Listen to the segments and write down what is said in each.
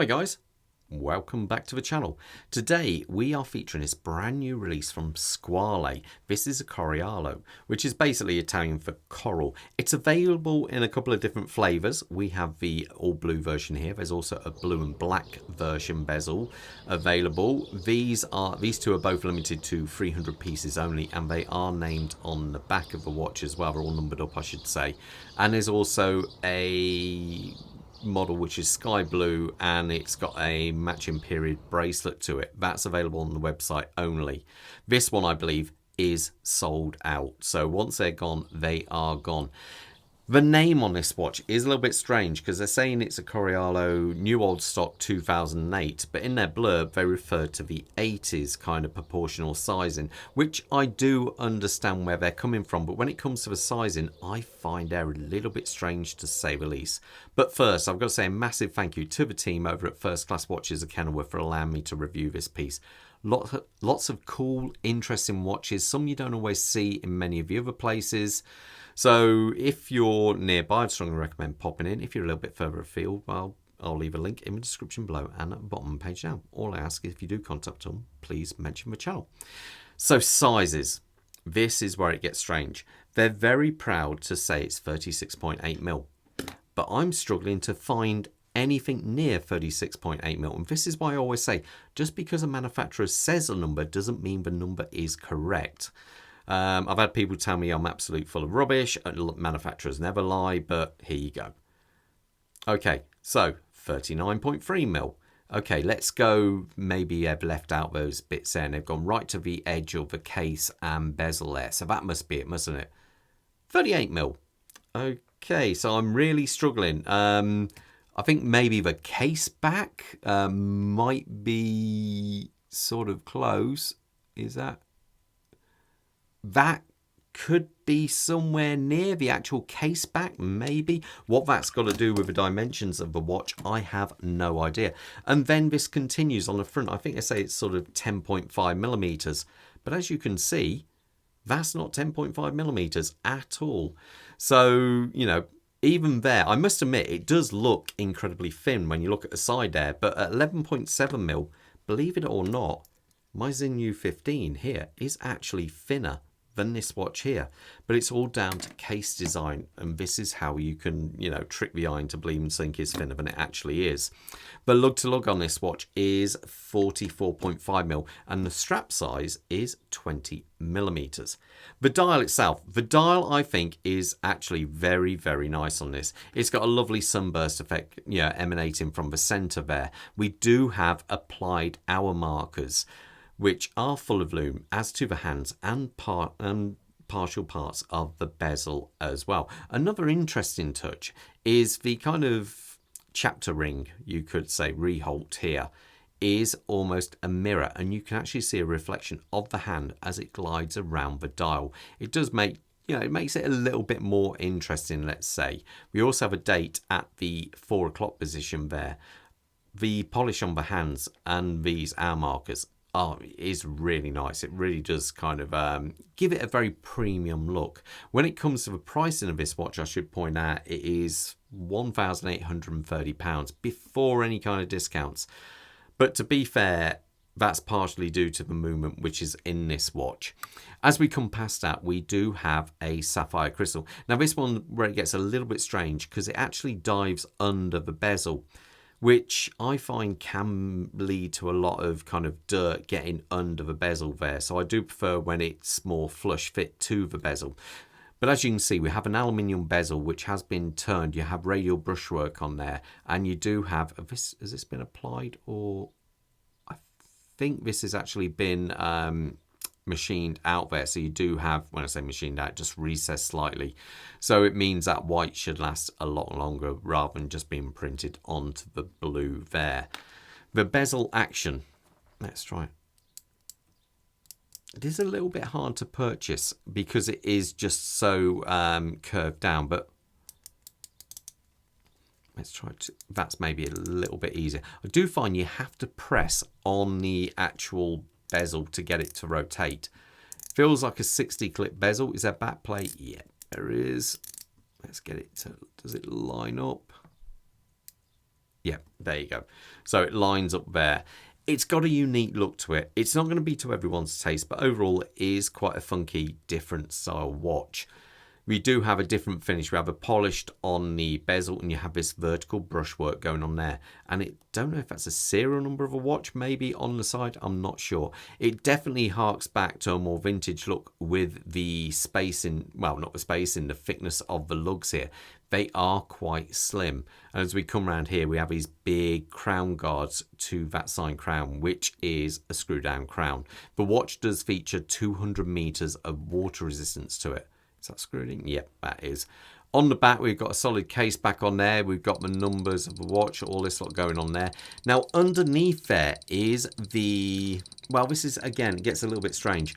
Hi guys, welcome back to the channel. Today we are featuring this brand new release from Squale. This is a Corallo, which is basically Italian for coral. It's available in a couple of different flavors. We have the all blue version here. There's also a blue and black version bezel available. These two are both limited to 300 pieces only, and they are named on the back of the watch as well. They're all numbered up, I should say. And there's also a model which is sky blue, and it's got a matching period bracelet to it. That's available on the website only. This one, I believe, is sold out, so once they're gone, they are gone. The name on this watch is a little bit strange because they're saying it's a Corallo new old stock 2008, but in their blurb they refer to the 80s kind of proportional sizing, which I do understand where they're coming from, but when it comes to the sizing, I find they're a little bit strange to say the least. But first, I've got to say a massive thank you to the team over at First Class Watches of Kenilworth for allowing me to review this piece. Lots of cool, interesting watches, some you don't always see in many of the other places. So if you're nearby, I'd strongly recommend popping in. If you're a little bit further afield, well, I'll leave a link in the description below and at the bottom of the page down. All I ask is if you do contact them, please mention the channel. So sizes. This is where it gets strange. They're very proud to say it's 36.8mm, but I'm struggling to find anything near 36.8mm, and this is why I always say, just because a manufacturer says a number doesn't mean the number is correct. I've had people tell me I'm absolute full of rubbish, manufacturers never lie, but here you go. Okay, so 39.3mm. Okay, let's go, maybe I've left out those bits there and they've gone right to the edge of the case and bezel there, so that must be it, mustn't it? 38mm. Okay, so I'm really struggling. I think maybe the case back might be sort of close. Is that? That could be somewhere near the actual case back, maybe. What that's got to do with the dimensions of the watch, I have no idea. And then this continues on the front. I think they say it's sort of 10.5mm, but as you can see, that's not 10.5mm at all. So, you know, even there, I must admit, it does look incredibly thin when you look at the side there, but at 11.7mm, believe it or not, my Zinyu 15 here is actually thinner than this watch here, but it's all down to case design, and this is how you can, you know, trick the eye into believing something is thinner than it actually is. The lug to lug on this watch is 44.5mm, and the strap size is 20mm. The dial itself, I think is actually very, very nice on this. It's got a lovely sunburst effect, you know, emanating from the center there. We do have applied hour markers, which are full of lume, as to the hands and partial parts of the bezel as well. Another interesting touch is the kind of chapter ring, you could say, reholt here, is almost a mirror, and you can actually see a reflection of the hand as it glides around the dial. It does make, you know, it makes it a little bit more interesting, let's say. We also have a date at the 4 o'clock position there. The polish on the hands and these hour markers is really nice. It really does kind of give it a very premium look. When it comes to the pricing of this watch, I should point out it is £1,830 before any kind of discounts. But to be fair, that's partially due to the movement which is in this watch. As we come past that, we do have a sapphire crystal. Now this one, where it gets a little bit strange, because it actually dives under the bezel, which I find can lead to a lot of kind of dirt getting under the bezel there. So I do prefer when it's more flush fit to the bezel. But as you can see, we have an aluminium bezel which has been turned. You have radial brushwork on there, and you do have, has this been applied, or I think this has actually been machined out there. So you do have, when I say machined out, just recessed slightly. So it means that white should last a lot longer rather than just being printed onto the blue there. The bezel action, let's try it. It is a little bit hard to purchase because it is just so curved down, but let's try to, that's maybe a little bit easier. I do find you have to press on the actual bezel to get it to rotate. Feels like a 60 clip bezel. Is there back plate? Yeah, there is. Let's get it to, does it line up? Yeah, there you go. So it lines up there. It's got a unique look to it. It's not going to be to everyone's taste, but overall it is quite a funky, different style watch. We do have a different finish. We have a polished on the bezel, and you have this vertical brushwork going on there. And I don't know if that's a serial number of a watch, maybe on the side. I'm not sure. It definitely harks back to a more vintage look with the spacing, well, not the spacing, the thickness of the lugs here. They are quite slim. And as we come around here, we have these big crown guards to that sign crown, which is a screw down crown. The watch does feature 200 meters of water resistance to it. Is that screwed in? Yep, that is. On the back, we've got a solid case back on there. We've got the numbers of the watch, all this lot going on there. Now, underneath there is the... Well, this is, again, it gets a little bit strange.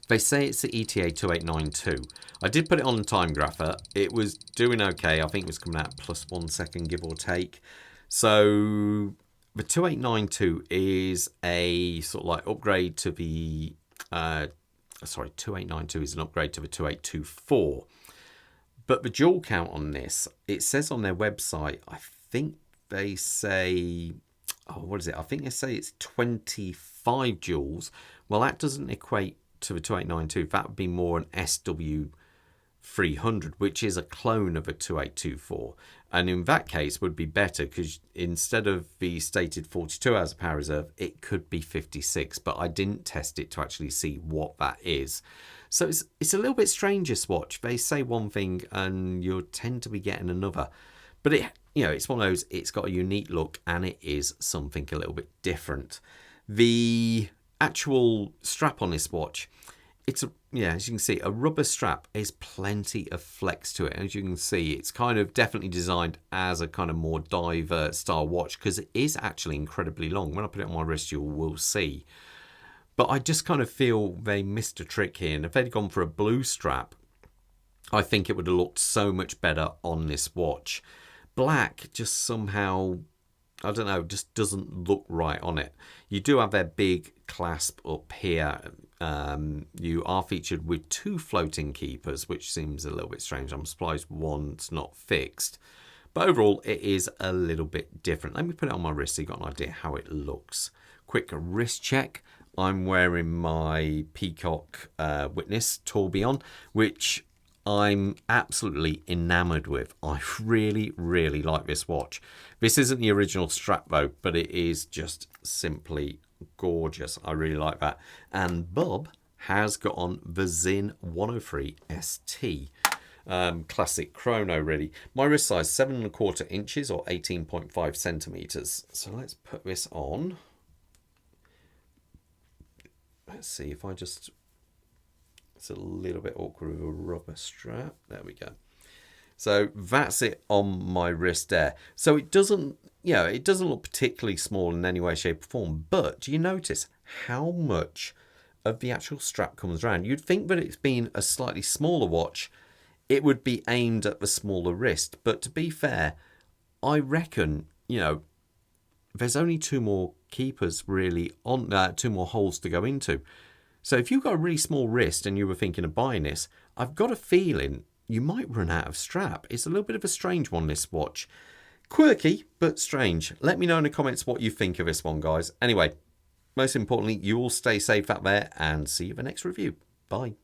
They say it's the ETA 2892. I did put it on the time grapher. It was doing okay. I think it was coming out +1 second, give or take. So, the 2892 is a sort of like upgrade to the... 2892 is an upgrade to the 2824. But the jewel count on this, it says on their website, I think they say, oh, what is it? I think they say it's 25 jewels. Well, that doesn't equate to the 2892. That would be more an SW300, which is a clone of a 2824. And in that case would be better because instead of the stated 42 hours of power reserve, it could be 56. But I didn't test it to actually see what that is. So it's a little bit strange, this watch. They say one thing and you'll tend to be getting another. But it's one of those, it's got a unique look and it is something a little bit different. The actual strap on this watch, it's as you can see, a rubber strap is plenty of flex to it. As you can see, it's kind of definitely designed as a kind of more diver style watch because it is actually incredibly long. When I put it on my wrist, you will see. But I just kind of feel they missed a trick here. And if they'd gone for a blue strap, I think it would have looked so much better on this watch. Black just somehow, I don't know, just doesn't look right on it. You do have that big clasp up here. You are featured with 2 floating keepers, which seems a little bit strange. I'm surprised one's not fixed. But overall, it is a little bit different. Let me put it on my wrist so you've got an idea how it looks. Quick wrist check. I'm wearing my Peacock Witness tourbillon, which I'm absolutely enamored with. I really, really like this watch. This isn't the original strap though, but it is just simply gorgeous. I really like that. And Bob has got on the Zin 103 ST. Classic chrono, really. My wrist size 7¼ inches or 18.5 centimeters. So let's put this on. Let's see if I just... It's a little bit awkward with a rubber strap. There we go. So that's it on my wrist there. So it doesn't, it doesn't look particularly small in any way, shape or form. But do you notice how much of the actual strap comes around? You'd think that it's been a slightly smaller watch, it would be aimed at the smaller wrist. But to be fair, I reckon, there's only 2 more keepers really on, 2 more holes to go into. So if you've got a really small wrist and you were thinking of buying this, I've got a feeling you might run out of strap. It's a little bit of a strange one, this watch. Quirky, but strange. Let me know in the comments what you think of this one, guys. Anyway, most importantly, you all stay safe out there and see you in the next review. Bye.